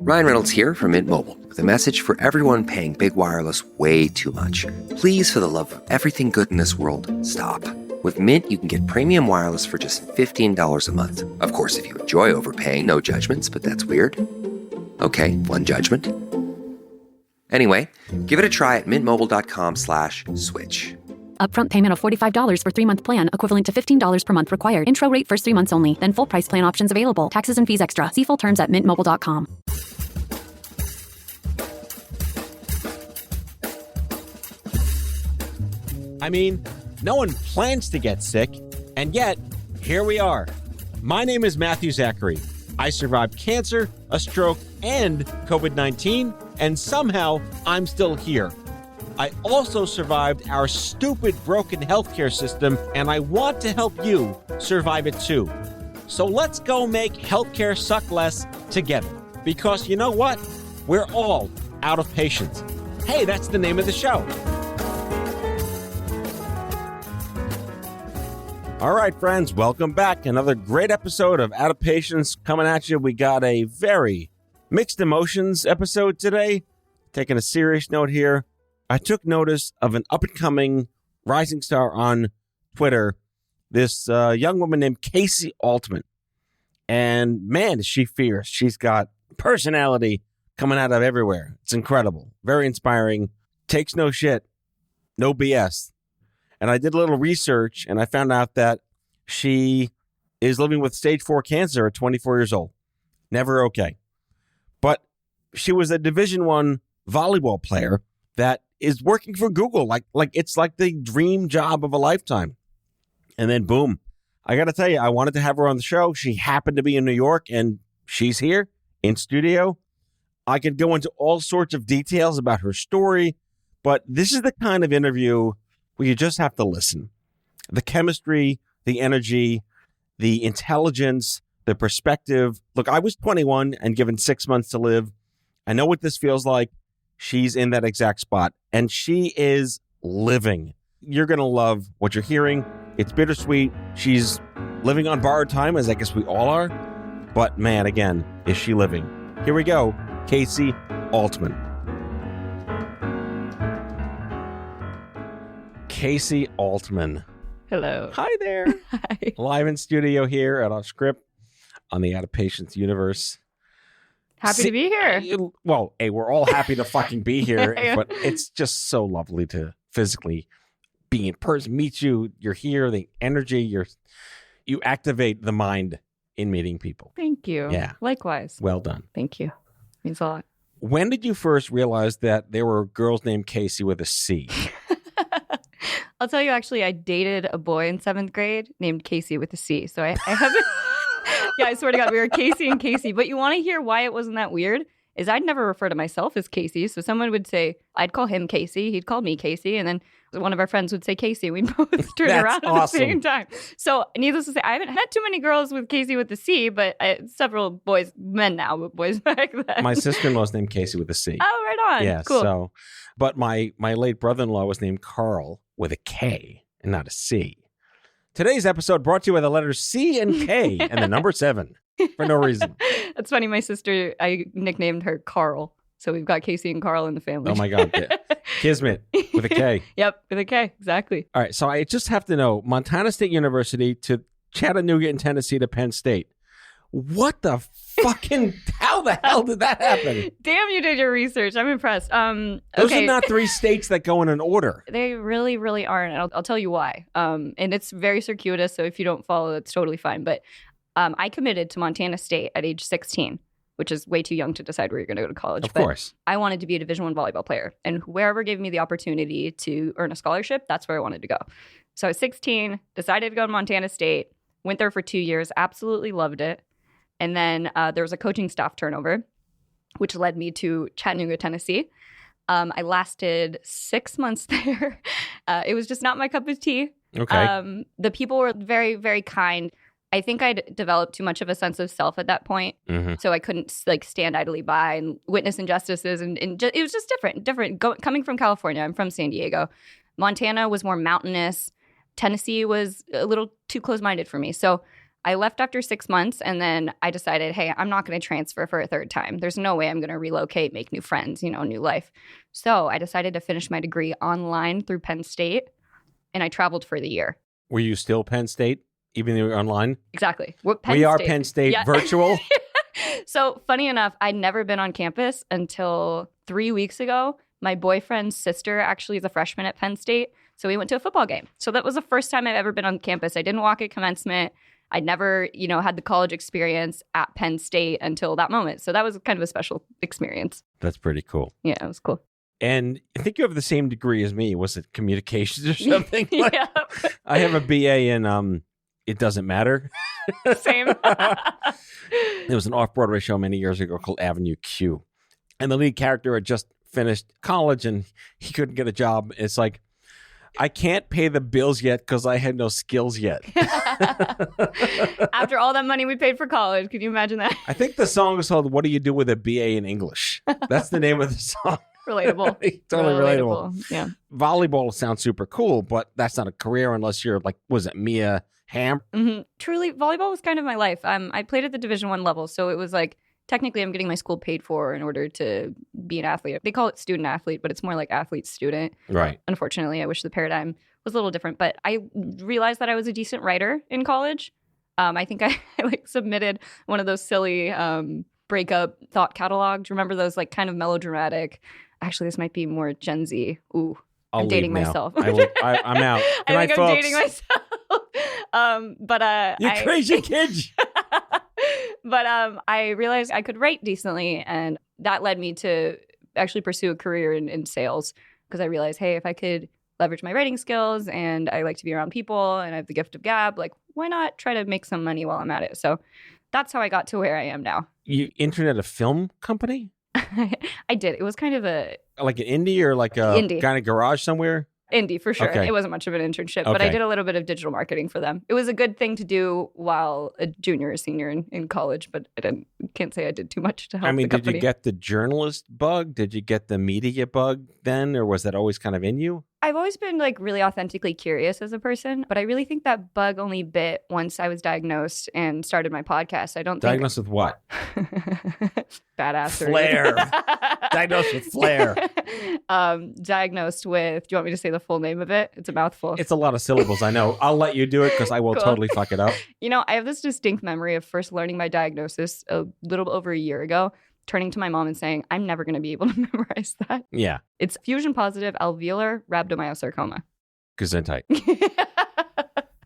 Ryan Reynolds here from Mint Mobile with a message for everyone paying big wireless way too much. Please, for the love of everything good in this world, stop. With Mint, you can get premium wireless for just $15 a month. Of course, if you enjoy overpaying, no judgments, but that's weird. Okay, one judgment. Anyway, give it a try at mintmobile.com/switch. Upfront payment of $45 for 3-month plan, equivalent to $15 per month required. Intro rate first 3 months only, then full price plan options available. Taxes and fees extra. See full terms at mintmobile.com. I mean, no one plans to get sick, and yet, here we are. My name is Matthew Zachary. I survived cancer, a stroke, and COVID-19, and somehow I'm still here. I also survived our stupid, broken healthcare system, and I want to help you survive it too. So let's go make healthcare suck less together. Because you know what? We're all out of patience. Hey, that's the name of the show. All right, friends, welcome back. Another great episode of Out of Patience coming at you. We got a very mixed emotions episode today. Taking a serious note here. I took notice of an up-and-coming rising star on Twitter, this young woman named Kasey Altman. And man, is she fierce. She's got personality coming out of everywhere. It's incredible. Very inspiring. Takes no shit. No BS. And I did a little research, and I found out that she is living with stage 4 cancer at 24 years old. Never okay. But she was a Division I volleyball player that is working for Google. Like it's like the dream job of a lifetime. And then boom. I got to tell you, I wanted to have her on the show. She happened to be in New York, and she's here in studio. I could go into all sorts of details about her story, but this is the kind of interview where you just have to listen. The chemistry, the energy, the intelligence, the perspective. Look, I was 21 and given 6 months to live. I know what this feels like. She's in that exact spot, and she is living. You're going to love what you're hearing. It's bittersweet. She's living on borrowed time, as I guess we all are. But man, again, is she living. Here we go. Kasey Altman. Kasey Altman. Hello. Hi there. Hi. Live in studio here at our script on the Out of Patience universe. Happy to be here. Well, hey, we're all happy to fucking be here, but it's just so lovely to physically be in person, meet you. You're here, the energy, you activate the mind in meeting people. Thank you. Yeah. Likewise. Well done. Thank you. Means a lot. When did you first realize that there were girls named Kasey with a C? I'll tell you, actually, I dated a boy in 7th grade named Kasey with a C. So I haven't. Yeah, I swear to God, we were Kasey and Kasey. But you want to hear why it wasn't that weird? Is I'd never refer to myself as Kasey. So someone would say, I'd call him Kasey. He'd call me Kasey. And then one of our friends would say Kasey. We'd both turn around at the same time. So needless to say, I haven't had too many girls with Kasey with a C, but several boys, men now, but boys back then. My sister-in-law's named Kasey with a C. Oh, right on. Yeah, cool. So, but my late brother-in-law was named Carl with a K and not a C. Today's episode brought to you by the letters C and K and the number 7 for no reason. That's funny. My sister, I nicknamed her Carl. So we've got Kasey and Carl in the family. Oh, my God. Kismet with a K. Yep, with a K. Exactly. All right. So I just have to know, Montana State University to Chattanooga in Tennessee to Penn State. What the fucking, how the hell did that happen? Damn, you did your research. I'm impressed. Those okay. are not 3 states that go in an order. They really, really aren't. And I'll tell you why. And it's very circuitous. So if you don't follow, it's totally fine. But I committed to Montana State at age 16, which is way too young to decide where you're going to go to college. Of course. I wanted to be a Division I volleyball player. And wherever gave me the opportunity to earn a scholarship, that's where I wanted to go. So I was 16, decided to go to Montana State, went there for 2 years, absolutely loved it. And then there was a coaching staff turnover, which led me to Chattanooga, Tennessee. I lasted 6 months there. It was just not my cup of tea. Okay. The people were very, very kind. I think I'd developed too much of a sense of self at that point. Mm-hmm. So I couldn't stand idly by and witness injustices. And it was just different. Coming from California, I'm from San Diego. Montana was more mountainous. Tennessee was a little too close-minded for me. So I left after 6 months, and then I decided, hey, I'm not going to transfer for a third time. There's no way I'm going to relocate, make new friends, new life. So I decided to finish my degree online through Penn State, and I traveled for the year. Were you still Penn State, even though you were online? Exactly. We are Penn State virtual. So funny enough, I'd never been on campus until 3 weeks ago. My boyfriend's sister actually is a freshman at Penn State. So we went to a football game. So that was the first time I've ever been on campus. I didn't walk at commencement. I'd never, had the college experience at Penn State until that moment. So that was kind of a special experience. That's pretty cool. Yeah, it was cool. And I think you have the same degree as me. Was it communications or something? Yeah. I have a BA in It Doesn't Matter. Same. There was an off-Broadway show many years ago called Avenue Q. And the lead character had just finished college and he couldn't get a job. It's like, I can't pay the bills yet because I had no skills yet. After all that money we paid for college, can you imagine that? I think the song is called What Do You Do with a BA in English? That's the name of the song. Relatable. Totally relatable. Yeah. Volleyball sounds super cool, but that's not a career unless you're like, was it Mia Hamm? Mm-hmm. Truly, volleyball was kind of my life. I played at the Division I level, so it was like, technically I'm getting my school paid for in order to be an athlete. They call it student athlete, but it's more like athlete student. Right. Unfortunately, I wish the paradigm was a little different, but I realized that I was a decent writer in college. I think I submitted one of those silly breakup thought catalogs. Remember those kind of melodramatic? Actually, this might be more Gen Z. Ooh, I'm dating myself. I'm out. Good night, I'm folks. dating myself. But you crazy kids. But I realized I could write decently, and that led me to actually pursue a career in sales because I realized, hey, if I could leverage my writing skills and I like to be around people and I have the gift of gab, why not try to make some money while I'm at it? So that's how I got to where I am now. You interned at a film company? I did. It was kind of like an indie or like a indie. Kind of garage somewhere? Indie, for sure. Okay. It wasn't much of an internship, but I did a little bit of digital marketing for them. It was a good thing to do while a junior or senior in college, but can't say I did too much to help the company. Did you get the journalist bug? Did you get the media bug then, or was that always kind of in you? I've always been really authentically curious as a person, but I really think that bug only bit once I was diagnosed and started my podcast. I don't Diagnosed with what? Badassery. Flair. Diagnosed with flair. Diagnosed with, do you want me to say the full name of it? It's a mouthful. It's a lot of syllables, I know. I'll let you do it because I will totally fuck it up. I have this distinct memory of first learning my diagnosis a little over a year ago, turning to my mom and saying, I'm never going to be able to memorize that. Yeah. It's fusion positive alveolar rhabdomyosarcoma. Gesundheit.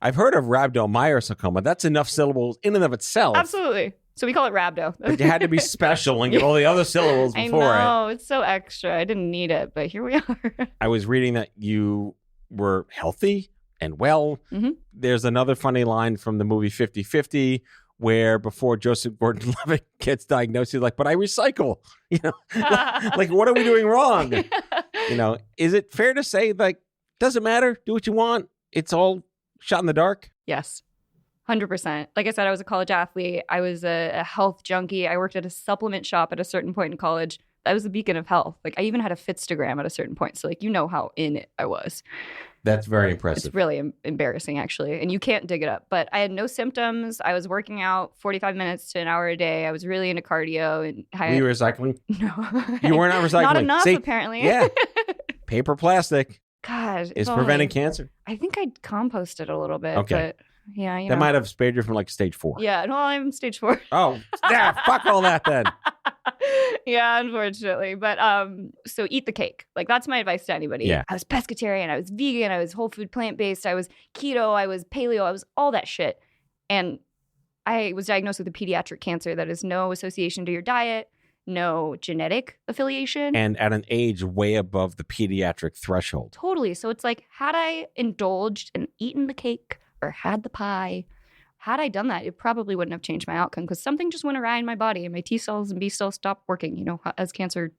I've heard of rhabdomyosarcoma. That's enough syllables in and of itself. Absolutely. So we call it rhabdo. But you had to be special and get all the other syllables before it. I know. It's so extra. I didn't need it, but here we are. I was reading that you were healthy and well. Mm-hmm. There's another funny line from the movie 50-50 where before Joseph Gordon-Levitt gets diagnosed, he's like, but I recycle. What are we doing wrong? Is it fair to say, doesn't matter, do what you want, it's all shot in the dark? Yes, 100%. Like I said, I was a college athlete. I was a health junkie. I worked at a supplement shop at a certain point in college. I was a beacon of health. I even had a fitstagram at a certain point. So, how in it I was. That's very impressive. It's really embarrassing, actually. And you can't dig it up. But I had no symptoms. I was working out 45 minutes to an hour a day. I was really into cardio. And were you recycling? No. You were not recycling? Not enough, See, apparently. Yeah. Paper plastic. God. Is preventing cancer. I think I composted a little bit. Okay. But yeah, that might have spared you from stage 4. Yeah. No, I'm stage 4. Oh, yeah. Fuck all that then. Yeah, unfortunately. But so eat the cake. That's my advice to anybody. Yeah. I was pescatarian, I was vegan, I was whole food plant-based, I was keto, I was paleo, I was all that shit. And I was diagnosed with a pediatric cancer that has no association to your diet, no genetic affiliation. And at an age way above the pediatric threshold. Totally. So it's had I indulged and eaten the cake or had the pie, had I done that, it probably wouldn't have changed my outcome because something just went awry in my body and my T cells and B cells stopped working, as cancer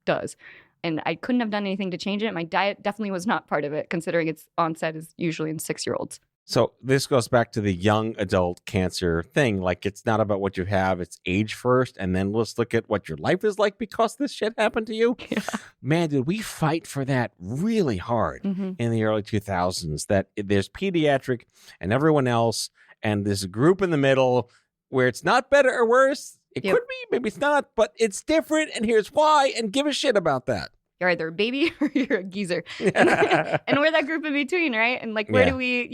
does. And I couldn't have done anything to change it. My diet definitely was not part of it, considering its onset is usually in 6-year-olds. So this goes back to the young adult cancer thing. It's not about what you have, it's age first. And then let's look at what your life is like because this shit happened to you. Yeah. Man, did we fight for that really hard in the early 2000s, that there's pediatric and everyone else. and this group in the middle where it's not better or worse. It could be, maybe it's not, but it's different, and here's why, and give a shit about that. You're either a baby or you're a geezer. And we're that group in between, right? And like, where do we,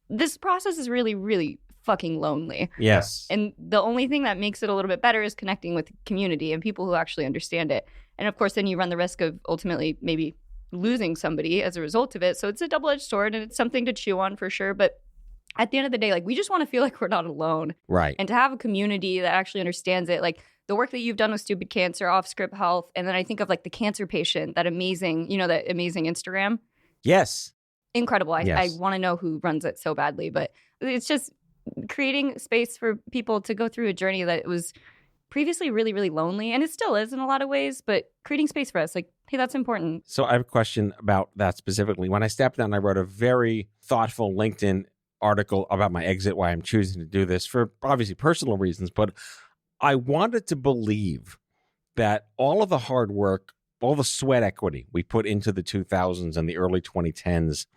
this process is really, really fucking lonely. Yes. And the only thing that makes it a little bit better is connecting with the community and people who actually understand it. And of course, then you run the risk of ultimately maybe losing somebody as a result of it. So it's a double-edged sword, and it's something to chew on for sure. But at the end of the day, like, we just want to feel like we're not alone. Right. And to have a community that actually understands it, like the work that you've done with Stupid Cancer, Off Script Health, and then I think of like the Cancer Patient, that amazing Instagram. Yes. Incredible. I Yes. want to know who runs it so badly, but it's just creating space for people to go through a journey that was previously really, really lonely, and it still is in a lot of ways, but creating space for us, like, hey, that's important. So I have a question about that specifically. When I stepped down, I wrote a very thoughtful LinkedIn article about my exit, why I'm choosing to do this for obviously personal reasons, but I wanted to believe that all of the hard work, all the sweat equity we put into the 2000s and the early 2010s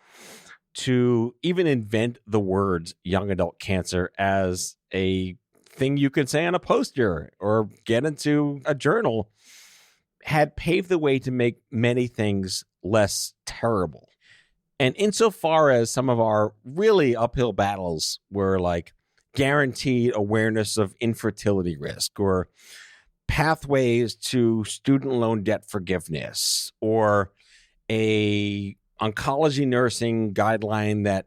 to even invent the words young adult cancer as a thing you could say on a poster or get into a journal had paved the way to make many things less terrible. And insofar as some of our really uphill battles were like guaranteed awareness of infertility risk or pathways to student loan debt forgiveness or a oncology nursing guideline that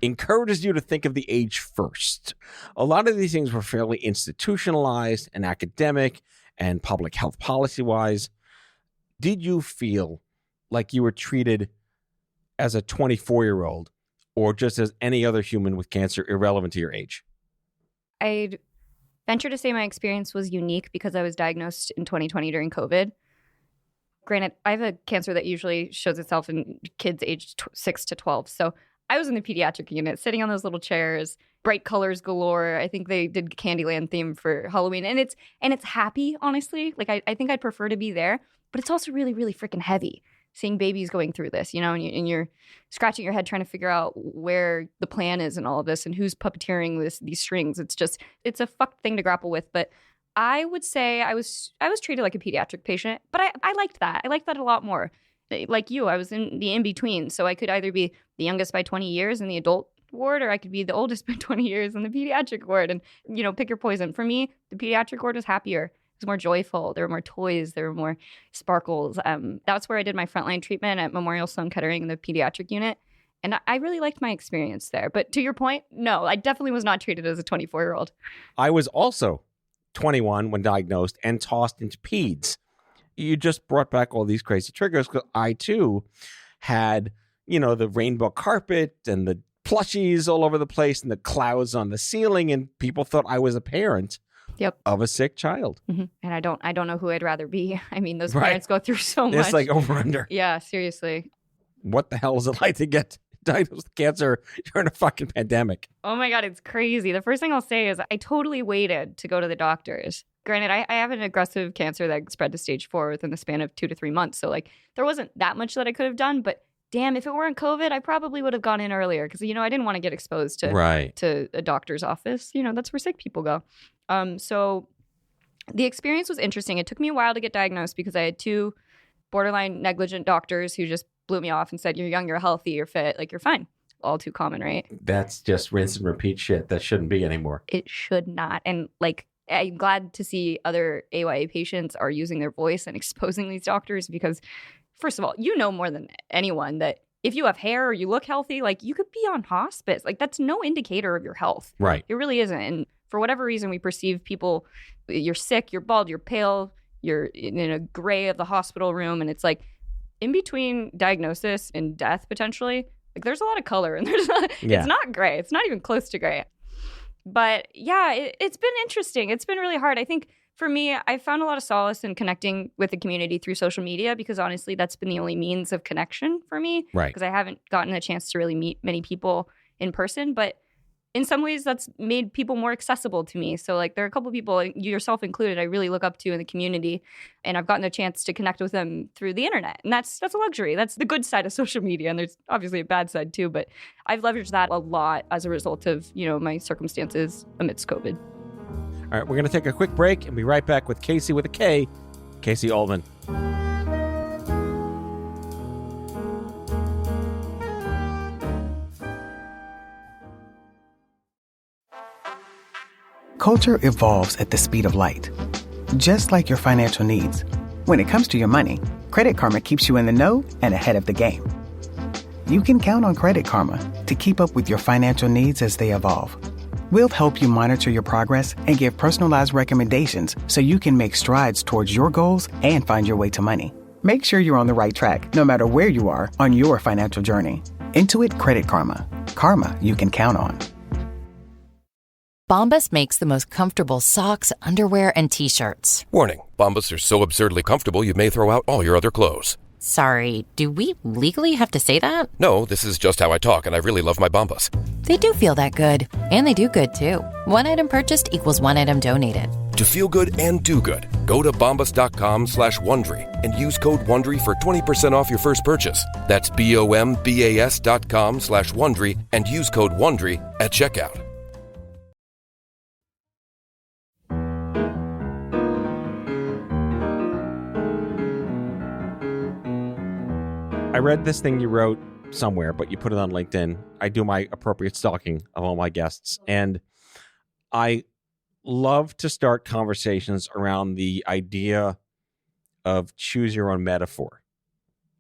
encourages you to think of the age first. A lot of these things were fairly institutionalized and academic and public health policy-wise. Did you feel like you were treated as a 24-year-old or just as any other human with cancer irrelevant to your age? I'd venture to say my experience was unique because I was diagnosed in 2020 during COVID. Granted, I have a cancer that usually shows itself in kids aged 6 to 12. So I was in the pediatric unit, sitting on those little chairs, bright colors galore. I think they did Candyland theme for Halloween. And it's happy, honestly. Like, I think I'd prefer to be there. But it's also really, really freaking heavy seeing babies going through this, and you're scratching your head trying to figure out where the plan is and all of this and who's puppeteering these strings. It's a fucked thing to grapple with. But I would say I was treated like a pediatric patient, but I liked that. I liked that a lot more. Like you, I was in the in-between. So I could either be the youngest by 20 years in the adult ward, or I could be the oldest by 20 years in the pediatric ward, and, pick your poison. For me, the pediatric ward was happier. It was more joyful. There were more toys. There were more sparkles. That's where I did my frontline treatment at Memorial Sloan Kettering in the pediatric unit. And I really liked my experience there. But to your point, no, I definitely was not treated as a 24-year-old. I was also 21 when diagnosed and tossed into peds. You just brought back all these crazy triggers because I, too, had, the rainbow carpet and the plushies all over the place and the clouds on the ceiling, and people thought I was a parent. Yep. Of a sick child. Mm-hmm. And I don't know who I'd rather be. I mean, those parents go through so much. It's like over under. Yeah, seriously. What the hell is it like to get diagnosed with cancer during a fucking pandemic? Oh my God, it's crazy. The first thing I'll say is I totally waited to go to the doctors. Granted, I have an aggressive cancer that spread to stage 4 within the span of 2 to 3 months. So like there wasn't that much that I could have done, but damn, if it weren't COVID, I probably would have gone in earlier because, I didn't want to get exposed to a doctor's office. That's where sick people go. So the experience was interesting. It took me a while to get diagnosed because I had 2 borderline negligent doctors who just blew me off and said, you're young, you're healthy, you're fit, like you're fine. All too common, right? That's just rinse and repeat shit that shouldn't be anymore. It should not. And like, I'm glad to see other AYA patients are using their voice and exposing these doctors because, first of all, more than anyone that if you have hair or you look healthy, like you could be on hospice. Like that's no indicator of your health. Right. It really isn't. And for whatever reason, we perceive people, you're sick, you're bald, you're pale, you're in a gray of the hospital room. And it's like in between diagnosis and death, potentially, like there's a lot of color and it's not gray. It's not even close to gray. But yeah, it's been interesting. It's been really hard. I think for me, I found a lot of solace in connecting with the community through social media because honestly, that's been the only means of connection for me. Right. Because I haven't gotten a chance to really meet many people in person. But in some ways that's made people more accessible to me. So like there are a couple of people, you yourself included, I really look up to in the community, and I've gotten a chance to connect with them through the internet. And that's a luxury. That's the good side of social media. And there's obviously a bad side too, but I've leveraged that a lot as a result of, my circumstances amidst COVID. All right, we're going to take a quick break and be right back with Kasey with a K, Kasey Altman. Culture evolves at the speed of light, just like your financial needs. When it comes to your money, Credit Karma keeps you in the know and ahead of the game. You can count on Credit Karma to keep up with your financial needs as they evolve. We'll help you monitor your progress and give personalized recommendations so you can make strides towards your goals and find your way to money. Make sure you're on the right track, no matter where you are on your financial journey. Intuit Credit Karma. Karma you can count on. Bombas makes the most comfortable socks, underwear, and T-shirts. Warning, Bombas are so absurdly comfortable you may throw out all your other clothes. Sorry, do we legally have to say that? No, this is just how I talk, and I really love my Bombas. They do feel that good. And they do good, too. One item purchased equals one item donated. To feel good and do good, go to bombas.com/Wondery and use code WONDERY for 20% off your first purchase. That's BOMBAS.com/Wondery and use code WONDERY at checkout. I read this thing you wrote somewhere, but you put it on LinkedIn. I do my appropriate stalking of all my guests, and I love to start conversations around the idea of choose your own metaphor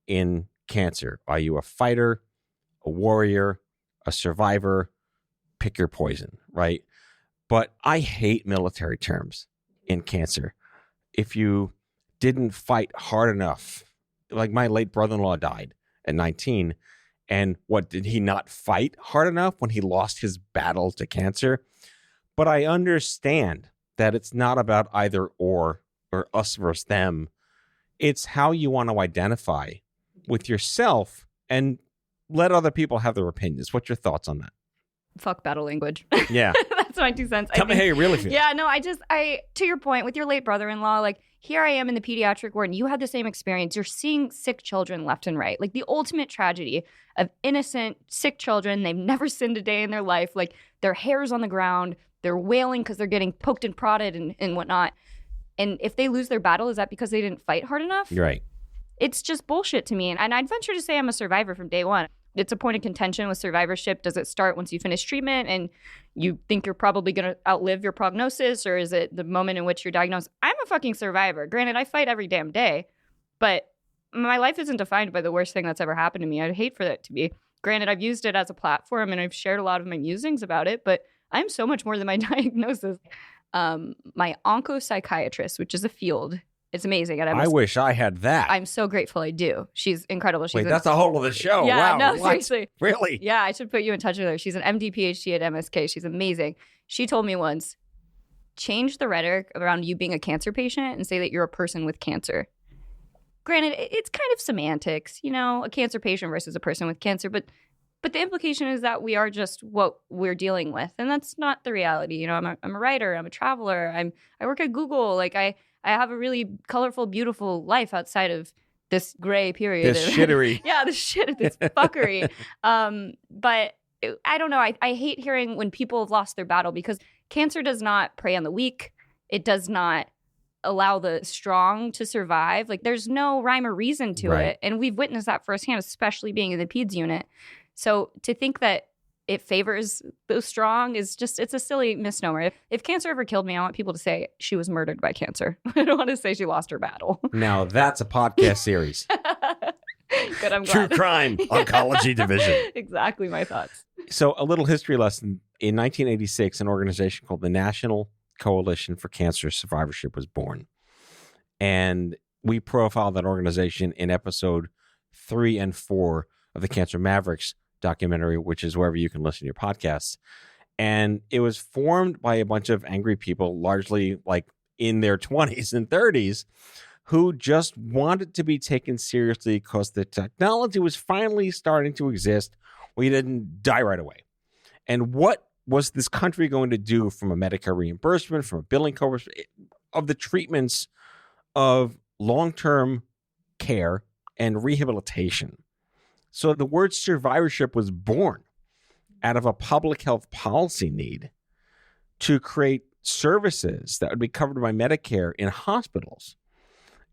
in cancer. Are you a fighter, a warrior, a survivor? Pick your poison, right? But I hate military terms in cancer. If you didn't fight hard enough, like my late brother-in-law died at 19, and what, did he not fight hard enough when he lost his battle to cancer? But I understand that it's not about either or us versus them. It's how you want to identify with yourself and let other people have their opinions. What's your thoughts on that? Fuck battle language. Yeah. That's my 2 cents. Tell me how you really feel. Yeah, no, to your point, with your late brother-in-law, like, here I am in the pediatric ward, and you had the same experience. You're seeing sick children left and right. Like, the ultimate tragedy of innocent, sick children. They've never sinned a day in their life. Like, their hair's on the ground. They're wailing because they're getting poked and prodded and whatnot. And if they lose their battle, is that because they didn't fight hard enough? You're right. It's just bullshit to me. And I'd venture to say I'm a survivor from day one. It's a point of contention with survivorship. Does it start once you finish treatment and you think you're probably going to outlive your prognosis, or is it the moment in which you're diagnosed? I'm a fucking survivor. Granted, I fight every damn day, but my life isn't defined by the worst thing that's ever happened to me. I'd hate for it to be. Granted, I've used it as a platform and I've shared a lot of my musings about it, but I'm so much more than my diagnosis. My oncopsychiatrist, which is a field, it's amazing. I wish I had that. I'm so grateful I do. She's incredible. Wait, that's the whole of the show. Yeah, wow. no, What? seriously. Really? Yeah, I should put you in touch with her. She's an MD, PhD at MSK. She's amazing. She told me once, change the rhetoric around you being a cancer patient and say that you're a person with cancer. Granted, it's kind of semantics, a cancer patient versus a person with cancer, but the implication is that we are just what we're dealing with, and that's not the reality. I'm a writer, I'm a traveler, I work at Google, like I have a really colorful, beautiful life outside of this gray period. This shittery. Yeah, this fuckery. But I don't know. I hate hearing when people have lost their battle, because cancer does not prey on the weak. It does not allow the strong to survive. Like, there's no rhyme or reason to it. And we've witnessed that firsthand, especially being in the peds unit. So to think that it favors those strong is just, it's a silly misnomer. If cancer ever killed me, I want people to say she was murdered by cancer. I don't want to say she lost her battle. Now that's a podcast series. Good, I'm True glad. Crime Oncology Division. Exactly my thoughts. So a little history lesson. In 1986, an organization called the National Coalition for Cancer Survivorship was born. And we profiled that organization in episode 3 and 4 of the Cancer Mavericks documentary, which is wherever you can listen to your podcasts. And it was formed by a bunch of angry people, largely like in their 20s and 30s, who just wanted to be taken seriously because the technology was finally starting to exist where you didn't die right away. And what was this country going to do from a Medicare reimbursement, from a billing coverage, of the treatments of long-term care and rehabilitation. So the word survivorship was born out of a public health policy need to create services that would be covered by Medicare in hospitals.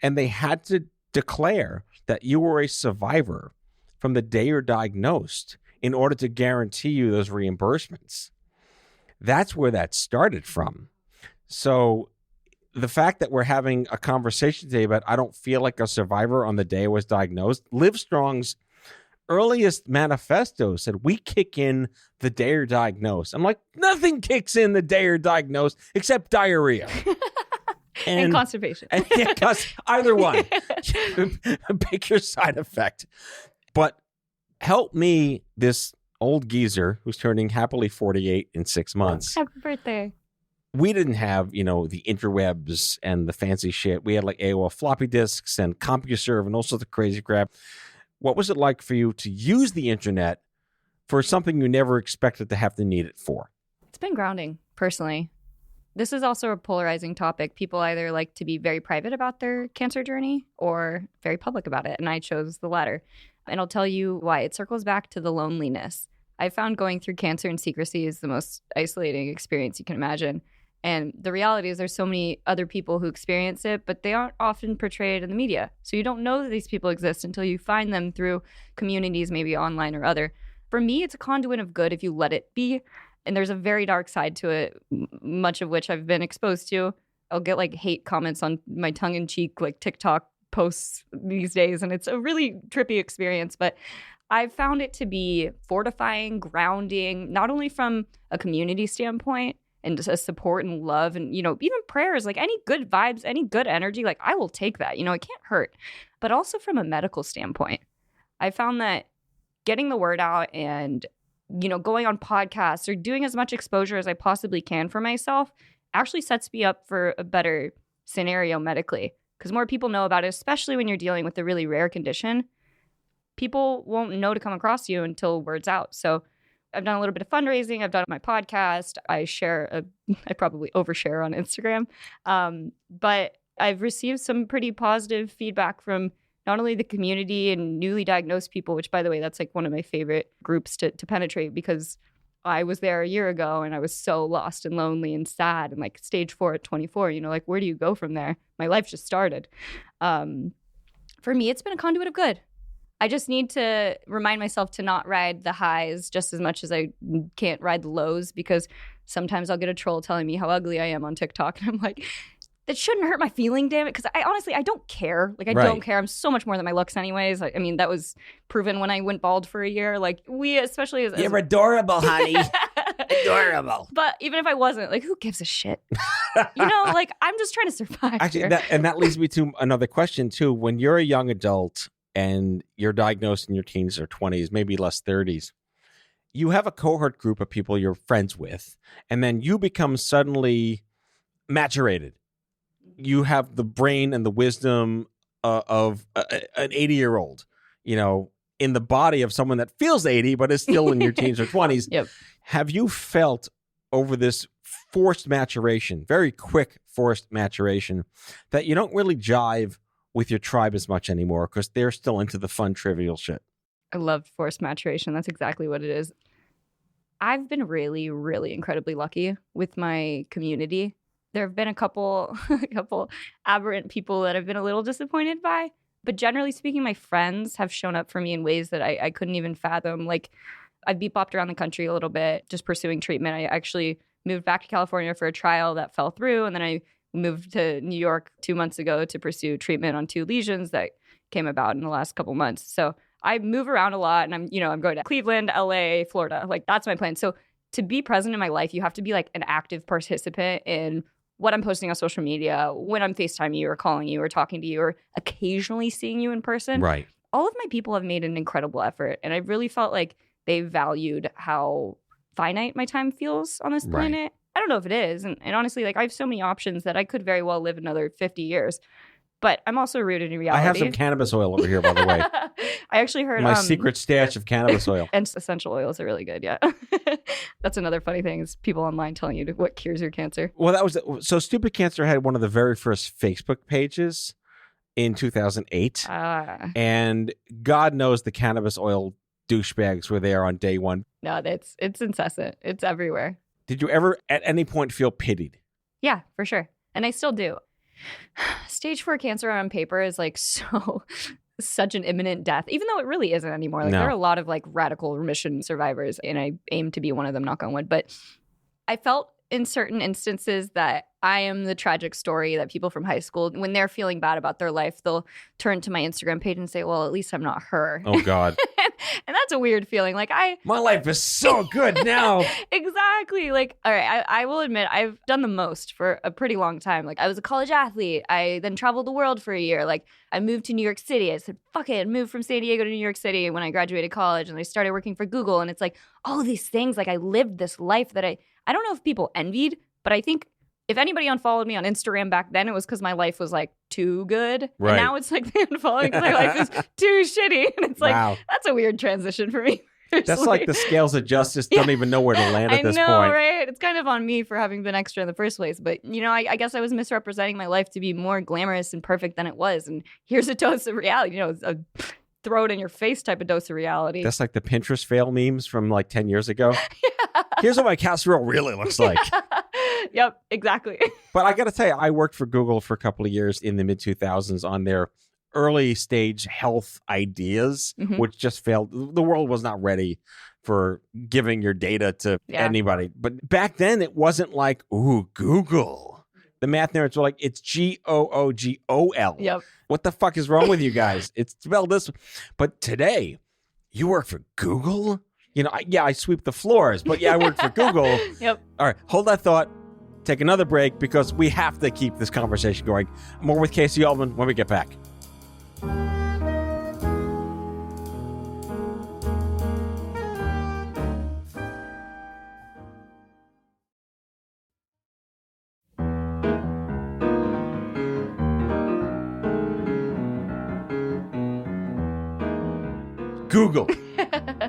And they had to declare that you were a survivor from the day you're diagnosed in order to guarantee you those reimbursements. That's where that started from. So the fact that we're having a conversation today about I don't feel like a survivor on the day I was diagnosed, Livestrong's earliest manifesto said we kick in the day you're diagnosed. I'm like, nothing kicks in the day you're diagnosed except diarrhea. And constipation. And either one. Pick your side effect. But help me, this old geezer who's turning happily 48 in 6 months. Happy birthday. We didn't have, the interwebs and the fancy shit. We had like AOL floppy disks and CompuServe and all sorts of crazy crap. What was it like for you to use the internet for something you never expected to have to need it for? It's been grounding, personally. This is also a polarizing topic. People either like to be very private about their cancer journey or very public about it, and I chose the latter. And I'll tell you why. It circles back to the loneliness. I found going through cancer in secrecy is the most isolating experience you can imagine. And the reality is there's so many other people who experience it, but they aren't often portrayed in the media. So you don't know that these people exist until you find them through communities, maybe online or other. For me, it's a conduit of good if you let it be. And there's a very dark side to it, much of which I've been exposed to. I'll get like hate comments on my tongue-in-cheek like TikTok posts these days, and it's a really trippy experience. But I've found it to be fortifying, grounding, not only from a community standpoint and just a support and love and, even prayers, like any good vibes, any good energy, like I will take that. It can't hurt. But also from a medical standpoint, I found that getting the word out and going on podcasts or doing as much exposure as I possibly can for myself actually sets me up for a better scenario medically. Because more people know about it, especially when you're dealing with a really rare condition. People won't know to come across you until word's out. So I've done a little bit of fundraising. I've done my podcast. I probably overshare on Instagram. But I've received some pretty positive feedback from not only the community and newly diagnosed people, which, by the way, that's like one of my favorite groups to penetrate because I was there a year ago and I was so lost and lonely and sad and like stage 4 at 24, like where do you go from there? My life just started. For me, it's been a conduit of good. I just need to remind myself to not ride the highs just as much as I can't ride the lows, because sometimes I'll get a troll telling me how ugly I am on TikTok. And I'm like, that shouldn't hurt my feeling, damn it. Because I don't care. Like, I don't care. I'm so much more than my looks anyways. I mean, that was proven when I went bald for a year. Like, we, especially as... You're adorable, honey. Adorable. But even if I wasn't, like, who gives a shit? Like, I'm just trying to survive. Actually, that leads me to another question, too. When you're a young adult and you're diagnosed in your teens or 20s, maybe less 30s, you have a cohort group of people you're friends with, and then you become suddenly maturated. You have the brain and the wisdom of an 80-year-old, in the body of someone that feels 80 but is still in your teens or 20s. Yep. Have you felt over this forced maturation, very quick forced maturation, that you don't really jive with your tribe as much anymore because they're still into the fun, trivial shit? I love forced maturation. That's exactly what it is. I've been really, really incredibly lucky with my community. There have been a couple aberrant people that I've been a little disappointed by. But generally speaking, my friends have shown up for me in ways that I couldn't even fathom. Like, I've bopped around the country a little bit just pursuing treatment. I actually moved back to California for a trial that fell through. And then I moved to New York 2 months ago to pursue treatment on 2 lesions that came about in the last couple months. So I move around a lot, and I'm going to Cleveland, LA, Florida. Like, that's my plan. So to be present in my life, you have to be like an active participant in what I'm posting on social media, when I'm FaceTiming you or calling you or talking to you or occasionally seeing you in person. Right. All of my people have made an incredible effort. And I really felt like they valued how finite my time feels on this planet. Right. I don't know if it is. And honestly, like, I have so many options that I could very well live another 50 years. But I'm also rooted in reality. I have some cannabis oil over here, by the way. I actually heard My secret stash of cannabis oil. And essential oils are really good. Yeah. That's another funny thing is people online telling you what cures your cancer. Well, so Stupid Cancer had one of the very first Facebook pages in 2008. And God knows the cannabis oil douchebags were there on day one. No, it's incessant. It's everywhere. Did you ever at any point feel pitied? Yeah, for sure. And I still do. Stage 4 cancer on paper is like such an imminent death, even though it really isn't anymore. Like there are a lot of like radical remission survivors, and I aim to be one of them, knock on wood. But I felt in certain instances that I am the tragic story that people from high school, when they're feeling bad about their life, they'll turn to my Instagram page and say, well, at least I'm not her. Oh, God. And that's a weird feeling. Like my life is so good now. Exactly. Like, all right, I will admit I've done the most for a pretty long time. Like I was a college athlete. I then traveled the world for a year. Like I moved to New York City. I said, fuck it, moved from San Diego to New York City when I graduated college, and I started working for Google. And it's like all these things, like I lived this life that I don't know if people envied, but I think if anybody unfollowed me on Instagram back then, it was because my life was like too good. Right. And now it's like they unfollow because my life is too shitty. And it's like, that's a weird transition for me. That's like the scales of justice don't even know where to land at this point. I know, right? It's kind of on me for having been extra in the first place. But, you know, I guess I was misrepresenting my life to be more glamorous and perfect than it was. And here's a dose of reality, you know, a throw it in your face type of dose of reality. That's like the Pinterest fail memes from like 10 years ago. Here's what my casserole really looks like. Yep, exactly. But I got to tell you, I worked for Google for a couple of years in the mid-2000s on their early stage health ideas, which just failed. The world was not ready for giving your data to anybody. But back then, it wasn't like, ooh, Google. The math nerds were like, it's Googol. Yep. What the fuck is wrong with you guys? It's spelled this. But today, you work for Google? You know, I sweep the floors, but I work for Google. Yep. All right, hold that thought. Take another break because we have to keep this conversation going. More with Kasey Altman when we get back. Google.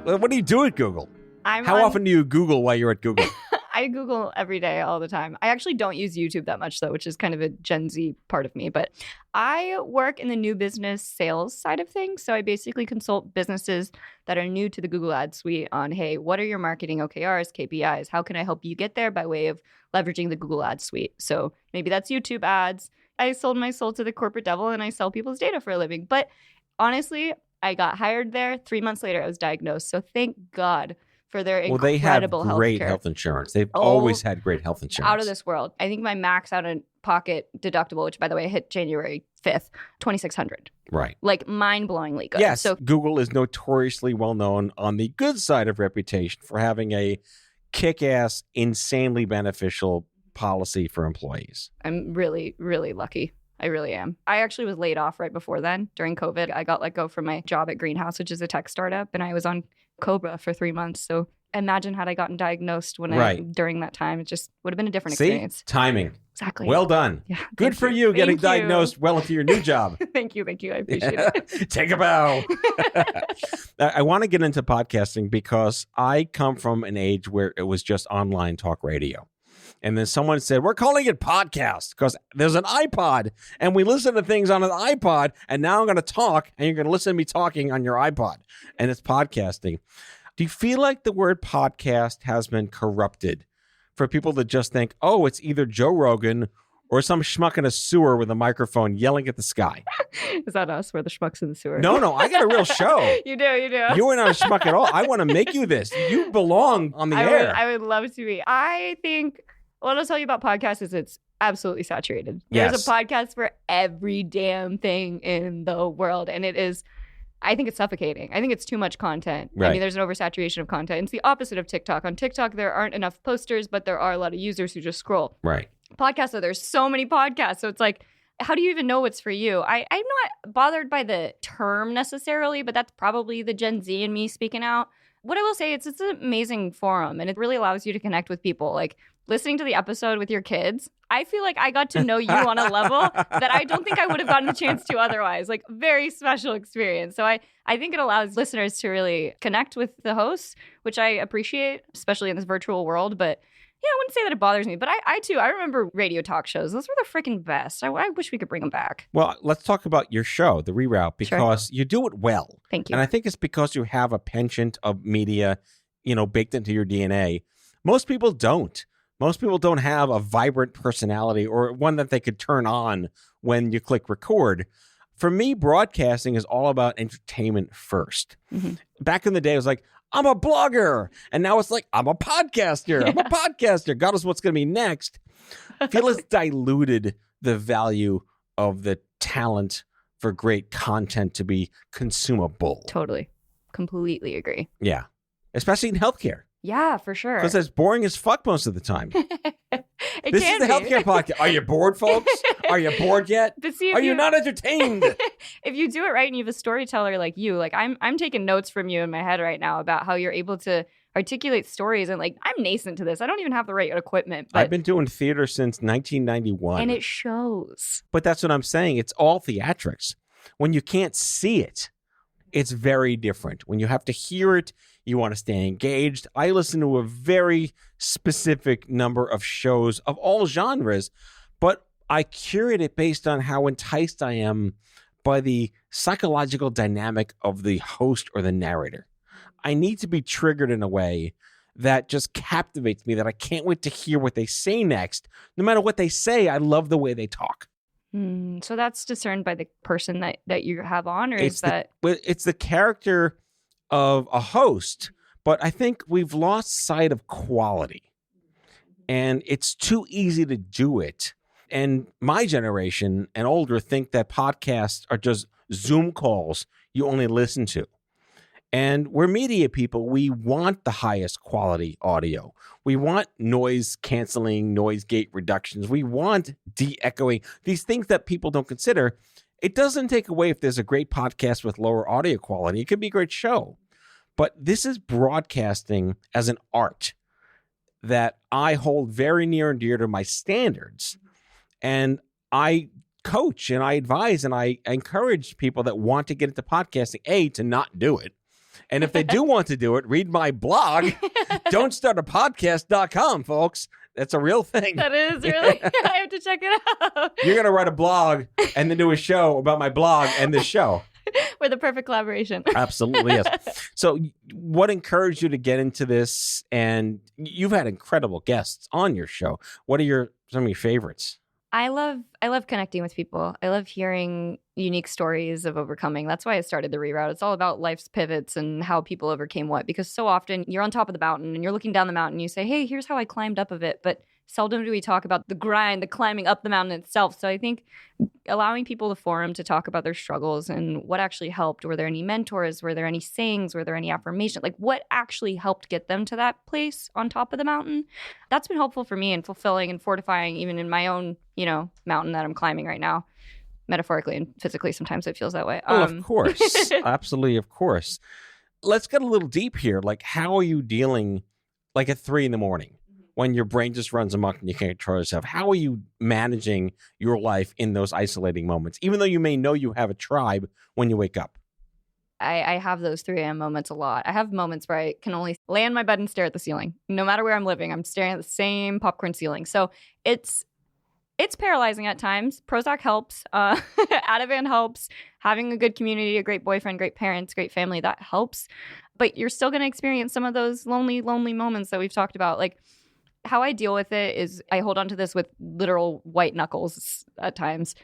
What do you do at Google? How often do you Google while you're at Google? I Google every day, all the time. I actually don't use YouTube that much, though, which is kind of a Gen Z part of me. But I work in the new business sales side of things. So I basically consult businesses that are new to the Google Ads suite on, hey, what are your marketing OKRs, KPIs? How can I help you get there by way of leveraging the Google Ads suite? So maybe that's YouTube ads. I sold my soul to the corporate devil and I sell people's data for a living. But honestly, I got hired there. 3 months later, I was diagnosed. So thank God for their incredible they have great healthcare. Health insurance. They've always had great health insurance. Out of this world. I think my max out-of-pocket deductible, which, by the way, hit January 5th, $2,600. Right. Like, mind-blowingly good. Yes, so Google is notoriously well-known on the good side of reputation for having a kick-ass, insanely beneficial policy for employees. I'm really, really lucky. I really am. I actually was laid off right before then. During COVID, I got let go from my job at Greenhouse, which is a tech startup, and I was on Cobra for 3 months. So imagine had I gotten diagnosed during that time. It just would have been a different experience. Timing. Exactly. Well done. Yeah. Good for you getting diagnosed well into your new job. Thank you. I appreciate it. Take a bow. I want to get into podcasting because I come from an age where it was just online talk radio. And then someone said, we're calling it podcast because there's an iPod and we listen to things on an iPod. And now I'm going to talk and you're going to listen to me talking on your iPod. And it's podcasting. Do you feel like the word podcast has been corrupted for people that just think, oh, it's either Joe Rogan or some schmuck in a sewer with a microphone yelling at the sky? Is that us? We're the schmucks in the sewer. No, I got a real show. You do. You are not a schmuck at all. I want to make you this. You belong on the air. I would love to be. I think what I'll tell you about podcasts is it's absolutely saturated. There's a podcast for every damn thing in the world. And it is, I think it's suffocating. I think it's too much content. Right. I mean, there's an oversaturation of content. It's the opposite of TikTok. On TikTok, there aren't enough posters, but there are a lot of users who just scroll. Right. Podcasts, there's so many podcasts. So it's like, how do you even know what's for you? I'm not bothered by the term necessarily, but that's probably the Gen Z in me speaking out. What I will say, it's an amazing forum, and it really allows you to connect with people. Like, listening to the episode with your kids, I feel like I got to know you on a level that I don't think I would have gotten a chance to otherwise. Like, very special experience. So I think it allows listeners to really connect with the hosts, which I appreciate, especially in this virtual world. But yeah, I wouldn't say that it bothers me. But I remember radio talk shows. Those were the freaking best. I wish we could bring them back. Well, let's talk about your show, The Reroute, because you do it well. Thank you. And I think it's because you have a penchant of media, baked into your DNA. Most people don't. Most people don't have a vibrant personality or one that they could turn on when you click record. For me, broadcasting is all about entertainment first. Mm-hmm. Back in the day, it was like, I'm a blogger. And now it's like, I'm a podcaster. I'm a podcaster. God knows what's going to be next. I feel it's diluted the value of the talent for great content to be consumable. Totally. Completely agree. Yeah. Especially in healthcare. Yeah, for sure. Because it's boring as fuck most of the time. This is the be. healthcare podcast. Are you bored, folks? Are you bored yet? But see, Are you not entertained? If you do it right and you have a storyteller like you, like I'm taking notes from you in my head right now about how you're able to articulate stories. And like, I'm nascent to this. I don't even have the right equipment. But... I've been doing theater since 1991. And it shows. But that's what I'm saying. It's all theatrics. When you can't see it, it's very different. When you have to hear it, you want to stay engaged. I listen to a very specific number of shows of all genres, but I curate it based on how enticed I am by the psychological dynamic of the host or the narrator. I need to be triggered in a way that just captivates me, that I can't wait to hear what they say next. No matter what they say, I love the way they talk. So that's discerned by the person that you have on, or it's the character of a host, but I think we've lost sight of quality, and it's too easy to do it. And my generation and older think that podcasts are just Zoom calls you only listen to. And we're media people. We want the highest quality audio. We want noise canceling, noise gate reductions. We want de-echoing, these things that people don't consider. It doesn't take away if there's a great podcast with lower audio quality. It could be a great show. But this is broadcasting as an art that I hold very near and dear to my standards. And I coach and I advise and I encourage people that want to get into podcasting, to not do it. And if they do want to do it, read my blog, don'tstartapodcast.com, folks. That's a real thing. That is really, I have to check it out. You're going to write a blog and then do a show about my blog and this show. We're the perfect collaboration. Absolutely, yes. So what encouraged you to get into this? And you've had incredible guests on your show. What are some of your favorites? I love connecting with people. I love hearing unique stories of overcoming. That's why I started the Reroute. It's all about life's pivots and how people overcame what. Because so often you're on top of the mountain and you're looking down the mountain and you say, hey, here's how I climbed up of it. But seldom do we talk about the grind, the climbing up the mountain itself. So I think allowing people the forum to talk about their struggles and what actually helped. Were there any mentors? Were there any sayings? Were there any affirmation? Like, what actually helped get them to that place on top of the mountain? That's been helpful for me and fulfilling and fortifying even in my own, mountain that I'm climbing right now. Metaphorically and physically, sometimes it feels that way. Of course. Absolutely, of course. Let's get a little deep here. Like, how are you dealing, like at 3 a.m, when your brain just runs amok and you can't control yourself? How are you managing your life in those isolating moments, even though you may know you have a tribe when you wake up? I have those 3 a.m. moments a lot. I have moments where I can only lay on my bed and stare at the ceiling. No matter where I'm living, I'm staring at the same popcorn ceiling. So it's paralyzing at times. Prozac helps. Ativan helps. Having a good community, a great boyfriend, great parents, great family, that helps. But you're still going to experience some of those lonely, lonely moments that we've talked about. Like, how I deal with it is I hold on to this with literal white knuckles at times.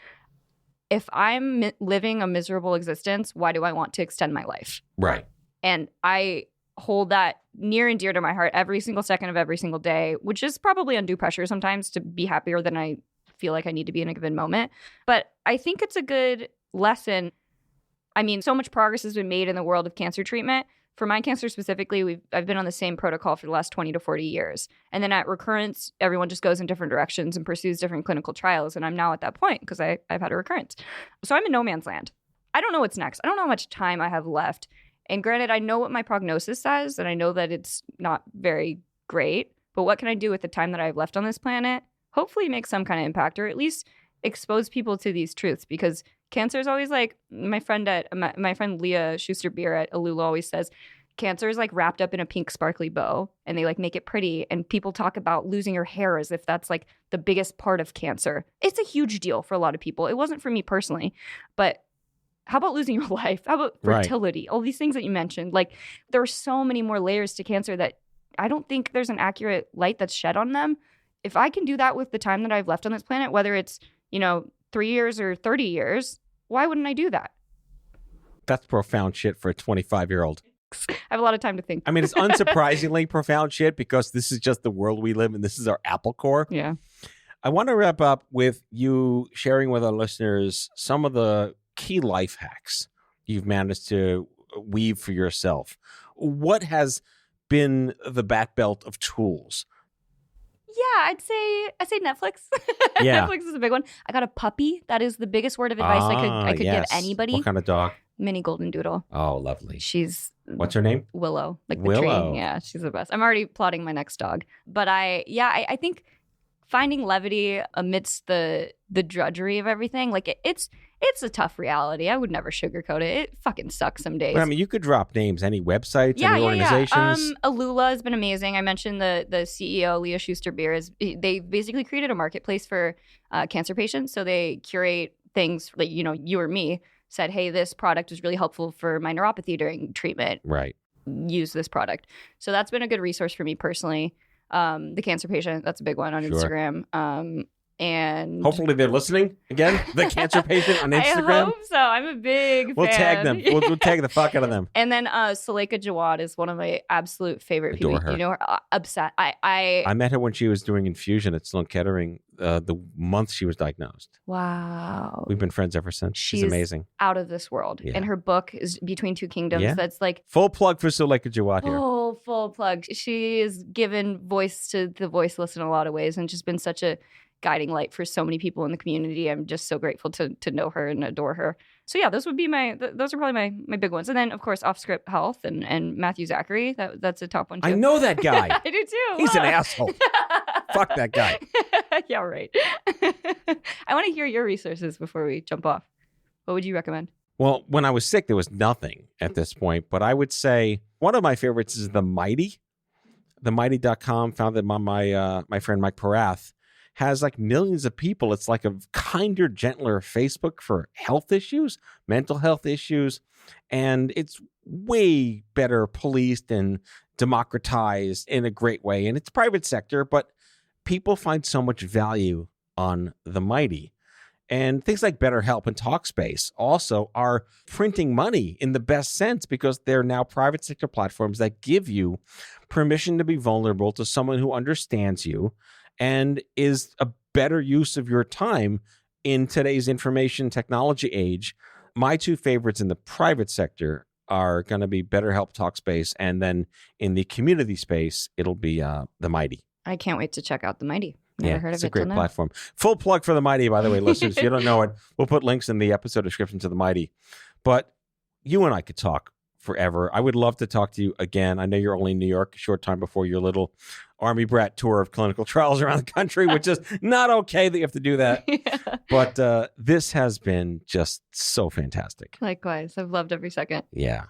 If I'm living a miserable existence, why do I want to extend my life? Right. And I hold that near and dear to my heart every single second of every single day, which is probably undue pressure sometimes to be happier than I feel like I need to be in a given moment. But I think it's a good lesson. I mean, so much progress has been made in the world of cancer treatment. For my cancer specifically, I've been on the same protocol for the last 20 to 40 years. And then at recurrence, everyone just goes in different directions and pursues different clinical trials. And I'm now at that point because I've had a recurrence. So I'm in no man's land. I don't know what's next. I don't know how much time I have left. And granted, I know what my prognosis says, and I know that it's not very great. but what can I do with the time that I've left on this planet? Hopefully make some kind of impact, or at least expose people to these truths, because cancer is always like, my friend Leah Schuster-Beer at Alula always says, cancer is like wrapped up in a pink sparkly bow, and they like make it pretty, and people talk about losing your hair as if that's like the biggest part of cancer. It's a huge deal for a lot of people. It wasn't for me personally, but how about losing your life? How about fertility? Right. All these things that you mentioned. Like, there are so many more layers to cancer that I don't think there's an accurate light that's shed on them. If I can do that with the time that I've left on this planet, whether it's, 3 years or 30 years, why wouldn't I do that? That's profound shit for a 25-year-old. I have a lot of time to think. I mean, it's unsurprisingly profound shit, because this is just the world we live in. This is our Apple core. Yeah. I want to wrap up with you sharing with our listeners some of the key life hacks you've managed to weave for yourself. What has been the bat belt of tools? Yeah, I'd say Netflix. Yeah. Netflix is a big one. I got a puppy. That is the biggest word of advice I could give anybody. What kind of dog? Mini golden doodle. Oh, lovely. What's her name? Willow. Like Willow. The tree. Yeah, she's the best. I'm already plotting my next dog. But I think finding levity amidst the drudgery of everything, like it's a tough reality. I would never sugarcoat it. It fucking sucks some days. But I mean, you could drop names, any websites, any organizations. Alula has been amazing. I mentioned the CEO, Leah Schuster-Beer. They basically created a marketplace for cancer patients. So they curate things like, you or me said, hey, this product was really helpful for my neuropathy during treatment. Right. Use this product. So that's been a good resource for me personally. The cancer patient, that's a big one on Instagram. And hopefully they're listening again. The cancer patient on Instagram. I hope so. I'm a big We'll fan. tag them. We'll tag the fuck out of them. And then Suleika Jawad is one of my absolute favorite Adore people. her. You know her? Upset. I met her when she was doing infusion at Sloan Kettering the month she was diagnosed. Wow. We've been friends ever since. She's amazing. Out of this world. Yeah. And her book is Between Two Kingdoms. Yeah. That's like full plug for Suleika Jawad here. Full plug. She has given voice to the voiceless in a lot of ways, and just been such a guiding light for so many people in the community. I'm just so grateful to know her and adore her. So yeah, those would be those are probably my big ones. And then of course Off Script Health and Matthew Zachary. That's a top one too. I know that guy. I do too. He's an asshole. Fuck that guy. Yeah, right. I want to hear your resources before we jump off. What would you recommend? Well, when I was sick, there was nothing at this point, but I would say one of my favorites is The Mighty. TheMighty.com, founded by my friend Mike Porath, has like millions of people. It's like a kinder, gentler Facebook for health issues, mental health issues, and it's way better policed and democratized in a great way. And it's private sector, but people find so much value on The Mighty. And things like BetterHelp and Talkspace also are printing money in the best sense, because they're now private sector platforms that give you permission to be vulnerable to someone who understands you and is a better use of your time in today's information technology age. My two favorites in the private sector are going to be BetterHelp, Talkspace, and then in the community space, it'll be The Mighty. I can't wait to check out The Mighty. Never heard of it's a it great platform. Full plug for The Mighty, by the way, listeners. If you don't know it, we'll put links in the episode description to The Mighty. But you and I could talk forever. I would love to talk to you again. I know you're only in New York a short time before your little Army brat tour of clinical trials around the country, which is not okay that you have to do that. Yeah. But this has been just so fantastic. Likewise. I've loved every second. Yeah.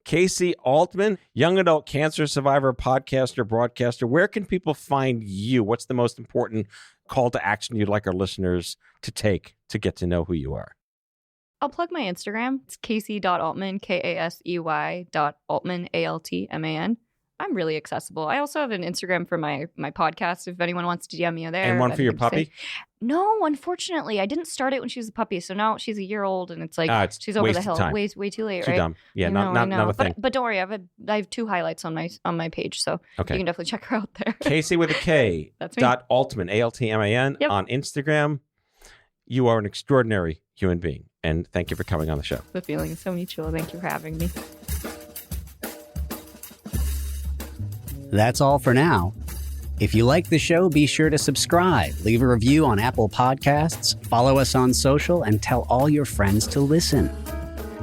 Kasey Altman, young adult cancer survivor, podcaster, broadcaster. Where can people find you? What's the most important call to action you'd like our listeners to take to get to know who you are? I'll plug my Instagram. It's Kasey.Altman, Kasey.Altman, Altman. I'm really accessible. I also have an Instagram for my podcast if anyone wants to DM me there. And one for your puppy? No, unfortunately. I didn't start it when she was a puppy. So now she's a year old and it's like she's over the hill. Time. Way too late, too right? Dumb. Yeah, not a thing. But don't worry, I have 2 highlights on my page. So you can definitely check her out there. Kasey with a K. That's me. Altman, Altman, on Instagram. You are an extraordinary human being. And thank you for coming on the show. The feeling is so mutual. Thank you for having me. That's all for now. If you like the show, be sure to subscribe, leave a review on Apple Podcasts, follow us on social, and tell all your friends to listen.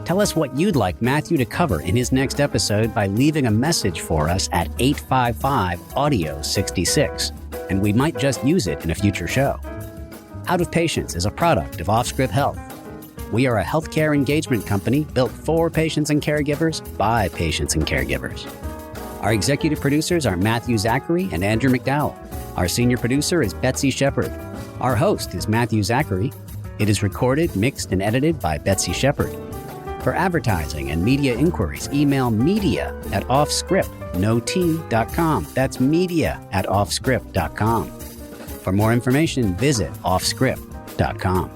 Tell us what you'd like Matthew to cover in his next episode by leaving a message for us at 855-AUDIO-66, and we might just use it in a future show. Out of Patients is a product of Offscript Health. We are a healthcare engagement company built for patients and caregivers by patients and caregivers. Our executive producers are Matthew Zachary and Andrew McDowell. Our senior producer is Betsy Shepard. Our host is Matthew Zachary. It is recorded, mixed, and edited by Betsy Shepard. For advertising and media inquiries, email media@offscript.com. That's media@offscript.com. For more information, visit offscript.com.